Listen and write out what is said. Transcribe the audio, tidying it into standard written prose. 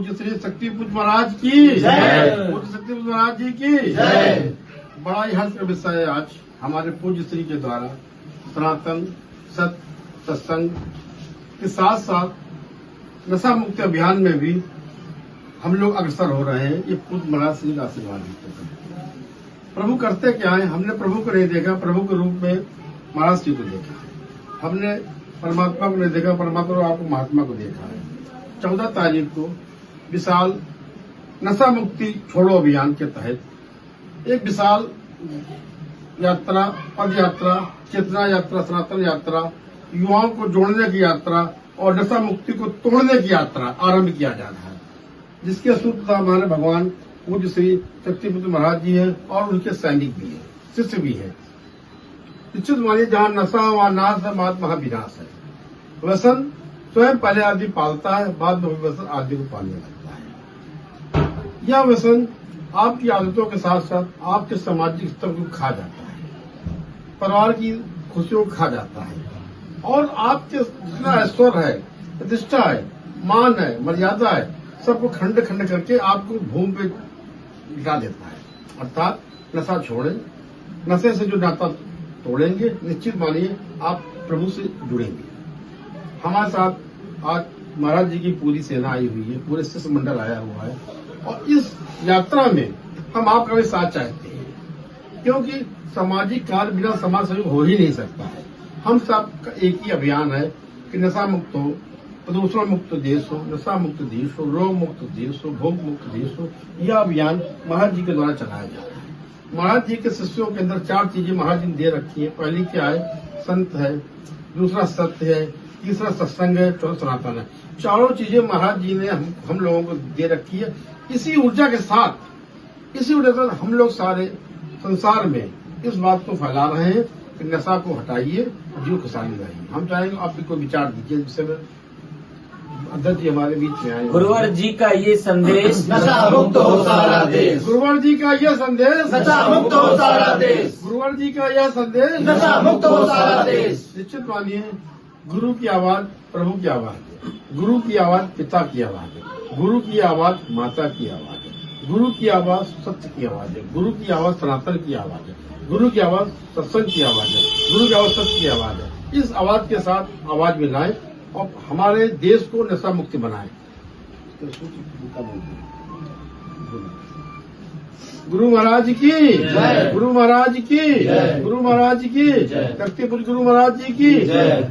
पूज्य श्री शक्तिपुंज महाराज की जय। पूज्य शक्तिपुंज महाराज जी की जय। बड़ा ही हर्ष का विषय है आज हमारे पूज्य श्री के द्वारा सनातन सत्य सत्संग के साथ साथ नशा मुक्ति अभियान में भी हम लोग अग्रसर हो रहे हैं। ये पूज्य महाराज श्री का आशीर्वाद है। प्रभु करते क्या है, हमने प्रभु को नहीं देखा, प्रभु के रूप में महाराज जी को देखा। हमने परमात्मा को नहीं देखा, परमात्मा और आपको महात्मा को देखा है। 14 तारीख को विशाल नशा मुक्ति छोड़ो अभियान के तहत एक विशाल यात्रा, पद यात्रा, चेतना यात्रा, सनातन यात्रा, युवाओं को जोड़ने की यात्रा और नशा मुक्ति को तोड़ने की यात्रा आरंभ किया जा रहा है, जिसके सूत्रधार हमारे भगवान पूज्य श्री शक्तिपुंज महाराज जी हैं और उनके सैनिक भी हैं, शिष्य भी हैं। निश्चित मानिए जहाँ नशा वहाँ नाश है, महात्मा विनाश है। व्यसन स्वयं पहले आदमी पालता है, बाद में व्यसन आदमी को पालने लगता है। यह व्यसन आपकी आदतों के साथ साथ आपके सामाजिक स्तर को खा जाता है, परिवार की खुशियों को खा जाता है और आपके जितना ऐश्वर्य है, प्रतिष्ठा है, मान है, मर्यादा है, सबको खंड खंड करके आपको भूमि पे गिरा देता है। अर्थात नशा छोड़ें, नशे से जो नाता तोड़ेंगे, निश्चित मानिए आप प्रभु से जुड़ेंगे। हमारे साथ आज महाराज जी की पूरी सेना आई हुई है, पूरे शिष्य मंडल आया हुआ है और इस यात्रा में हम आपका भी साथ चाहते हैं, क्योंकि सामाजिक कार्य बिना समाज सहयोग हो ही नहीं सकता है। हम सबका एक ही अभियान है कि नशा मुक्त हो, प्रदूषण मुक्त देश हो, नशा मुक्त देश हो, रोग मुक्त देश हो, भोग मुक्त देश हो। यह अभियान महाराज जी के द्वारा चलाया जा रहा है। महाराज जी के शिष्यों के अंदर 4 चीजें महाराज जी ने दे रखी है। पहली क्या है? संत है, दूसरा सत्य है, तीसरा सत्संग है, चौथा सनातन है। चारों चीजें महाराज जी ने हम लोगों को दे रखी है। इसी ऊर्जा के साथ हम लोग सारे संसार में इस बात को फैला रहे हैं कि नशा को हटाइए, जीव खुशहाली रहिए। हम चाहेंगे आप भी कोई विचार दीजिए, जिससे अध्यक्ष जी हमारे बीच में आए। गुरुवर जी का ये संदेश, नशा मुक्त हो सारा देश। गुरुवर जी का यह संदेश, नशा मुक्त हो सारा देश। गुरुवर जी का यह संदेश, नशा मुक्त हो सारा देश। निश्चित मानिए गुरु की आवाज प्रभु की आवाज है, गुरु की आवाज पिता की आवाज है, गुरु की आवाज माता की आवाज है, गुरु की आवाज सत्य की आवाज है, गुरु की आवाज सनातन की आवाज है, गुरु की आवाज सत्संग की आवाज है, गुरु की आवाज सत्य की आवाज है। इस आवाज के साथ आवाज मिलाएं और हमारे देश को नशा मुक्ति बनाएं। गुरु महाराज की जय। गुरु महाराज की जय। गुरु महाराज की जय। शक्तिपुंज गुरु महाराज जी की जय।